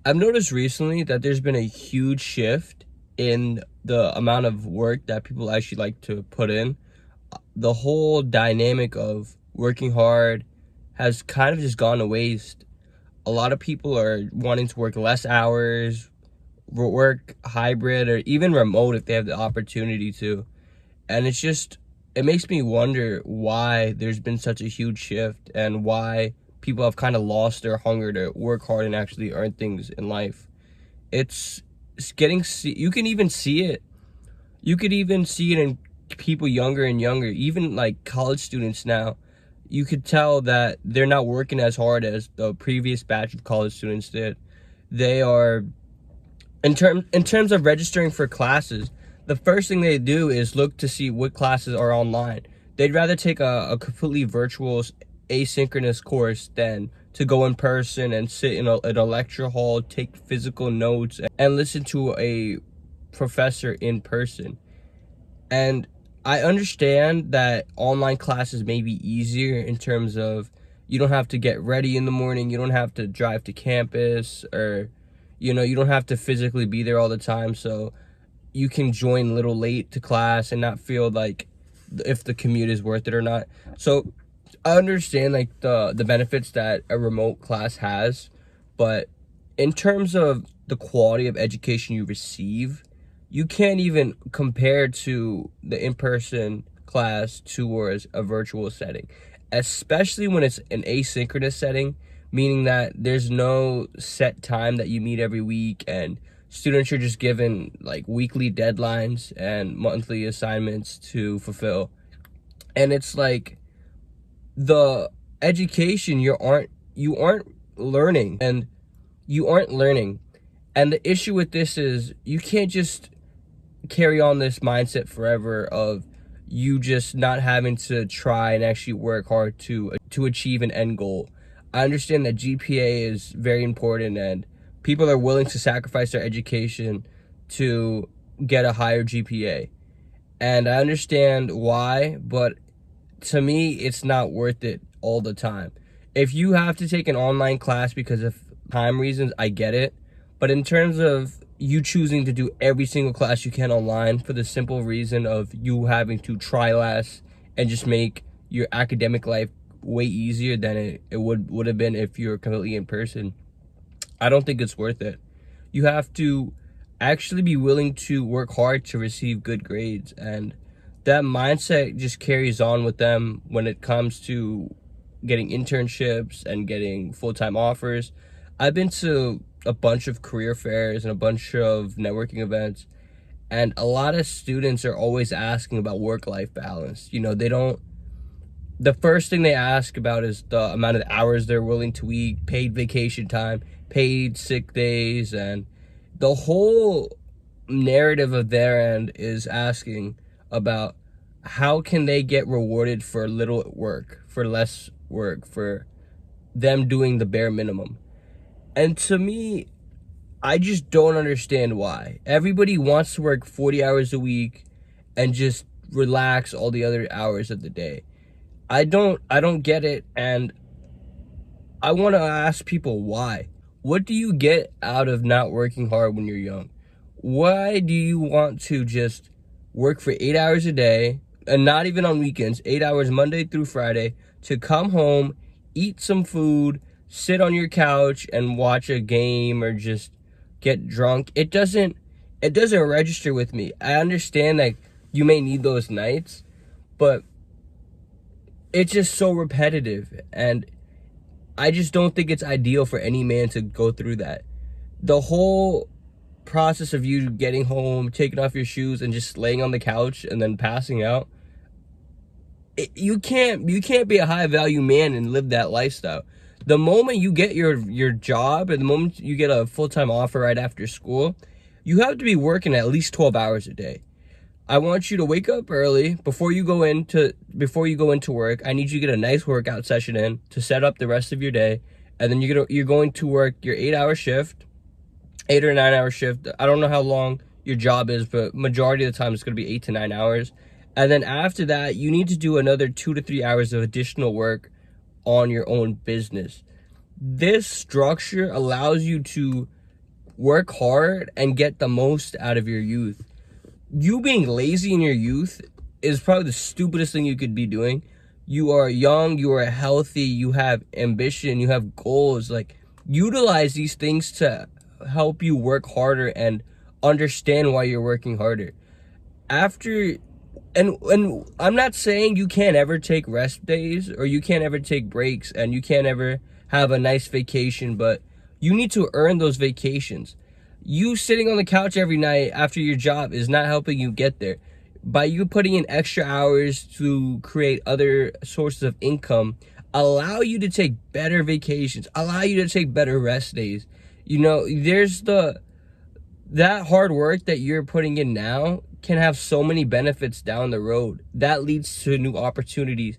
I've noticed recently that there's been a huge shift in the amount of work that people actually like to put in. The whole dynamic of working hard has kind of just gone to waste. A lot of people are wanting to work less hours, work hybrid, or even remote if they have the opportunity to. And it makes me wonder why there's been such a huge shift and why people have kind of lost their hunger to work hard and actually earn things in life. It's, it's getting, you can even see it. You could even see it in people younger and younger, even like college students now. You could tell that they're not working as hard as the previous batch of college students did. They are in terms of registering for classes, the first thing they do is look to see what classes are online. They'd rather take a completely virtual asynchronous course than to go in person and sit in a lecture hall, take physical notes, and listen to a professor in person. And I understand that online classes may be easier in terms of you don't have to get ready in the morning, you don't have to drive to campus, or you don't have to physically be there all the time, so you can join a little late to class and not feel like if the commute is worth it or not. So I understand like the benefits that a remote class has, but in terms of the quality of education you receive, you can't even compare to the in-person class towards a virtual setting, especially when it's an asynchronous setting, meaning that there's no set time that you meet every week and students are just given like weekly deadlines and monthly assignments to fulfill. And it's like the education you aren't learning, and you aren't learning. And the issue with this is you can't just carry on this mindset forever of you just not having to try and actually work hard to achieve an end goal. I understand that GPA is very important and people are willing to sacrifice their education to get a higher GPA. And I understand why, but to me, it's not worth it all the time. If you have to take an online class because of time reasons, I get it. But in terms of you choosing to do every single class you can online for the simple reason of you having to try less and just make your academic life way easier than it would have been if you're completely in person, I don't think it's worth it. You have to actually be willing to work hard to receive good grades, and that mindset just carries on with them when it comes to getting internships and getting full-time offers. I've been to a bunch of career fairs and a bunch of networking events, and a lot of students are always asking about work-life balance. They don't the first thing they ask about is the amount of hours they're willing to eat, paid vacation time, paid sick days, and the whole narrative of their end is asking about how can they get rewarded for little work, for less work, for them doing the bare minimum. And to me, I just don't understand why. Everybody wants to work 40 hours a week and just relax all the other hours of the day. I don't get it, and I want to ask people why. What do you get out of not working hard when you're young? Why do you want to just work for 8 hours a day and not even on weekends, 8 hours Monday through Friday, to come home, eat some food, sit on your couch and watch a game or just get drunk? It doesn't register with me. I understand that you may need those nights, but it's just so repetitive, and I just don't think it's ideal for any man to go through that. The whole process of you getting home, taking off your shoes and just laying on the couch and then passing out, you can't be a high value man and live that lifestyle. The moment you get your job, and the moment you get a full-time offer right after school, you have to be working at least 12 hours a day. I want you to wake up early before you go into work. I need you to get a nice workout session in to set up the rest of your day, and then you're going to work your 8-hour shift, 8 or 9 hour shift. I don't know how long your job is, but majority of the time it's going to be 8 to 9 hours. And then after that, you need to do another 2 to 3 hours of additional work on your own business. This structure allows you to work hard and get the most out of your youth. You being lazy in your youth is probably the stupidest thing you could be doing. You are young, you are healthy, you have ambition, you have goals. Like, utilize these things to help you work harder and understand why you're working harder. After and I'm not saying you can't ever take rest days or you can't ever take breaks and you can't ever have a nice vacation, but you need to earn those vacations. You sitting on the couch every night after your job is not helping you get there. By you putting in extra hours to create other sources of income, allow you to take better vacations, allow you to take better rest days. You know, there's that hard work that you're putting in now can have so many benefits down the road. That leads to new opportunities.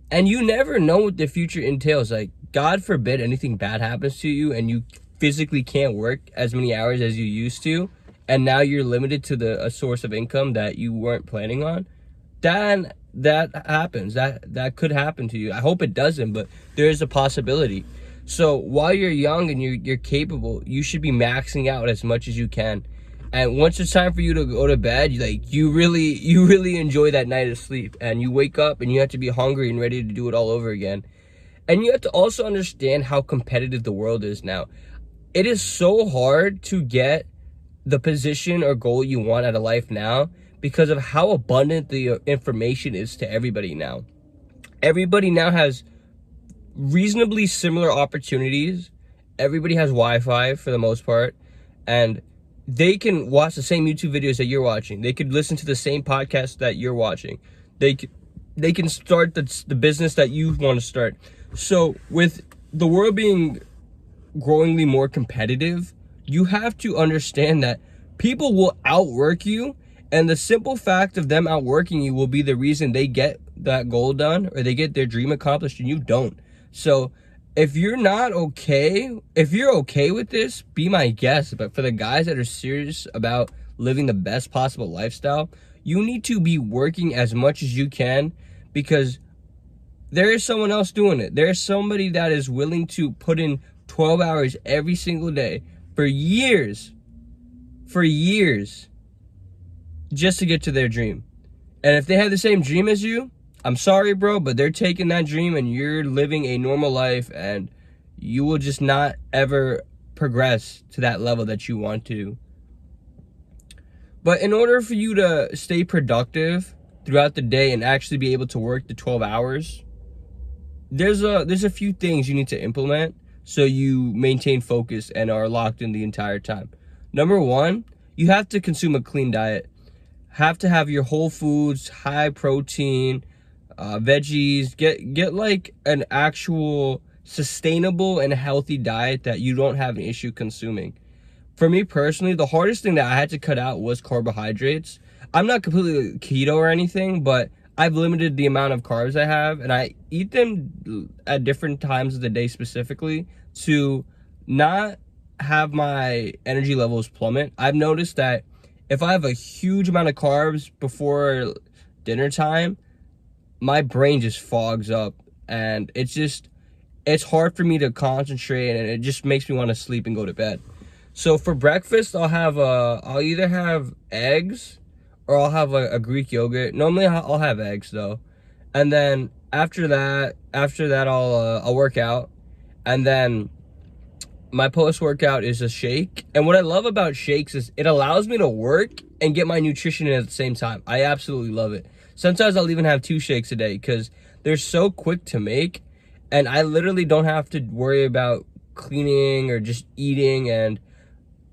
And you never know what the future entails. Like, God forbid anything bad happens to you and you physically can't work as many hours as you used to, and now you're limited to a source of income that you weren't planning on. That happens. That could happen to you. I hope it doesn't, but there is a possibility. So while you're young and you're capable, you should be maxing out as much as you can. And once it's time for you to go to bed, you really enjoy that night of sleep, and you wake up and you have to be hungry and ready to do it all over again. And you have to also understand how competitive the world is now. It is so hard to get the position or goal you want out of life now because of how abundant the information is to everybody now. Everybody now has reasonably similar opportunities. Everybody has Wi-Fi for the most part, and they can watch the same YouTube videos that you're watching. They could listen to the same podcast that you're watching. They can start the business that you want to start. So with the world being growingly more competitive, you have to understand that people will outwork you, and the simple fact of them outworking you will be the reason they get that goal done or they get their dream accomplished and you don't. So if you're okay with this, be my guest. But for the guys that are serious about living the best possible lifestyle, you need to be working as much as you can, because there is someone else doing it. There's somebody that is willing to put in 12 hours every single day for years, just to get to their dream. And if they have the same dream as you, I'm sorry, bro, but they're taking that dream and you're living a normal life, and you will just not ever progress to that level that you want to. But in order for you to stay productive throughout the day and actually be able to work the 12 hours, there's a few things you need to implement so you maintain focus and are locked in the entire time. Number one, you have to consume a clean diet. Have to have your whole foods, high protein, veggies. Get like an actual sustainable and healthy diet that you don't have an issue consuming. For me personally, the hardest thing that I had to cut out was carbohydrates. I'm not completely keto or anything, but I've limited the amount of carbs I have, and I eat them at different times of the day specifically to not have my energy levels plummet. I've noticed that if I have a huge amount of carbs before dinner time, my brain just fogs up, and it's hard for me to concentrate, and it just makes me want to sleep and go to bed. So for breakfast, I'll either have eggs or I'll have a Greek yogurt. Normally I'll have eggs though. And then after that I'll work out, and then my post-workout is a shake. And what I love about shakes is it allows me to work and get my nutrition in at the same time. I absolutely love it. Sometimes I'll even have 2 shakes a day because they're so quick to make, and I literally don't have to worry about cleaning or just eating. And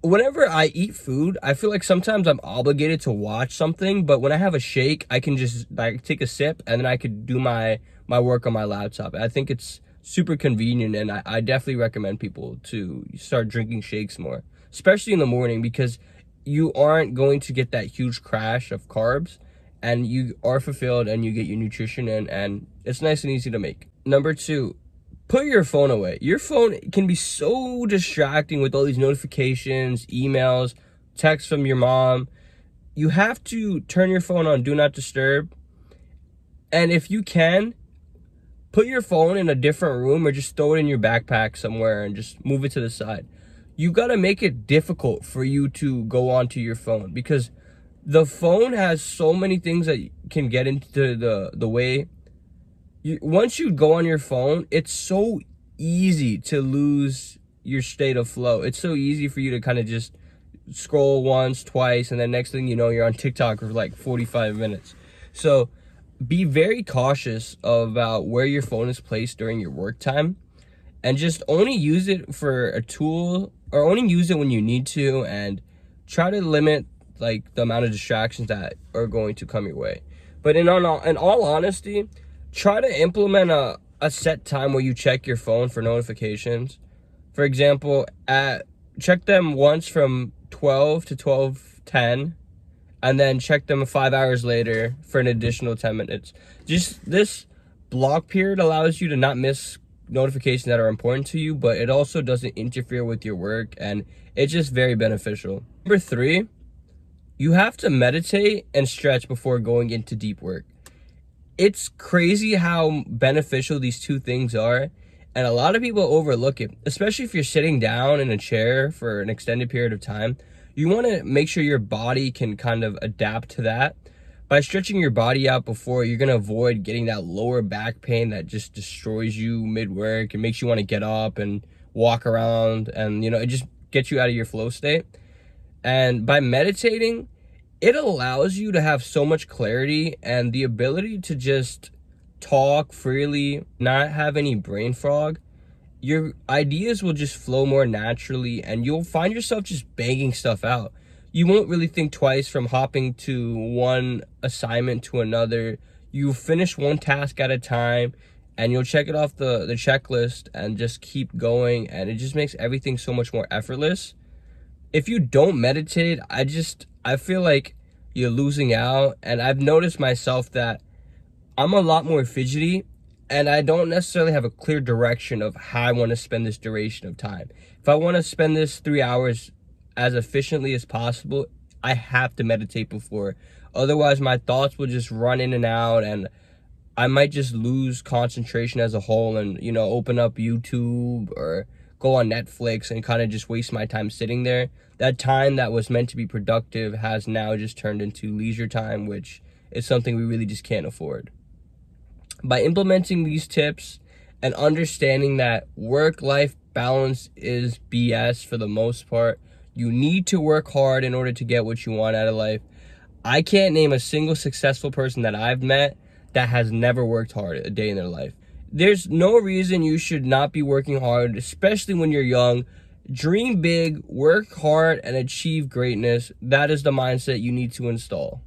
whenever I eat food, I feel like sometimes I'm obligated to watch something, but when I have a shake, I can just take a sip and then I could do my work on my laptop. I think it's super convenient, and I definitely recommend people to start drinking shakes more, especially in the morning, because you aren't going to get that huge crash of carbs, and you are fulfilled and you get your nutrition in, and it's nice and easy to make. Number 2, put your phone away. Your phone can be so distracting with all these notifications, emails, texts from your mom. You have to turn your phone on Do Not Disturb. And if you can, put your phone in a different room or just throw it in your backpack somewhere and just move it to the side. you got to make it difficult for you to go onto your phone, because the phone has so many things that can get into the way. Once you go on your phone, it's so easy to lose your state of flow. It's so easy for you to kind of just scroll once, twice, and then next thing you know, you're on TikTok for like 45 minutes. So be very cautious about where your phone is placed during your work time, and just only use it for a tool, or only use it when you need to, and try to limit like the amount of distractions that are going to come your way. But in all honesty, try to implement a set time where you check your phone for notifications. For example, check them once from 12 to 12:10, and then check them 5 hours later for an additional 10 minutes. Just this block period allows you to not miss notifications that are important to you, but it also doesn't interfere with your work, and it's just very beneficial. Number 3, you have to meditate and stretch before going into deep work. It's crazy how beneficial these two things are, and a lot of people overlook it, especially if you're sitting down in a chair for an extended period of time. You want to make sure your body can kind of adapt to that. By stretching your body out before, you're going to avoid getting that lower back pain that just destroys you mid-work and makes you want to get up and walk around, and it just gets you out of your flow state. And by meditating, it allows you to have so much clarity and the ability to just talk freely, not have any brain fog. Your ideas will just flow more naturally, and you'll find yourself just banging stuff out. You won't really think twice from hopping to one assignment to another. You finish one task at a time, and you'll check it off the checklist and just keep going, and it just makes everything so much more effortless. If you don't meditate, I feel like you're losing out. And I've noticed myself that I'm a lot more fidgety, and I don't necessarily have a clear direction of how I want to spend this duration of time. If I want to spend this 3 hours as efficiently as possible, I have to meditate before. Otherwise, my thoughts will just run in and out, and I might just lose concentration as a whole, and open up YouTube or go on Netflix and kind of just waste my time sitting there. That time that was meant to be productive has now just turned into leisure time, which is something we really just can't afford. By implementing these tips and understanding that work-life balance is BS for the most part, you need to work hard in order to get what you want out of life. I can't name a single successful person that I've met that has never worked hard a day in their life. There's no reason you should not be working hard, especially when you're young. Dream big, work hard, and achieve greatness. That is the mindset you need to install.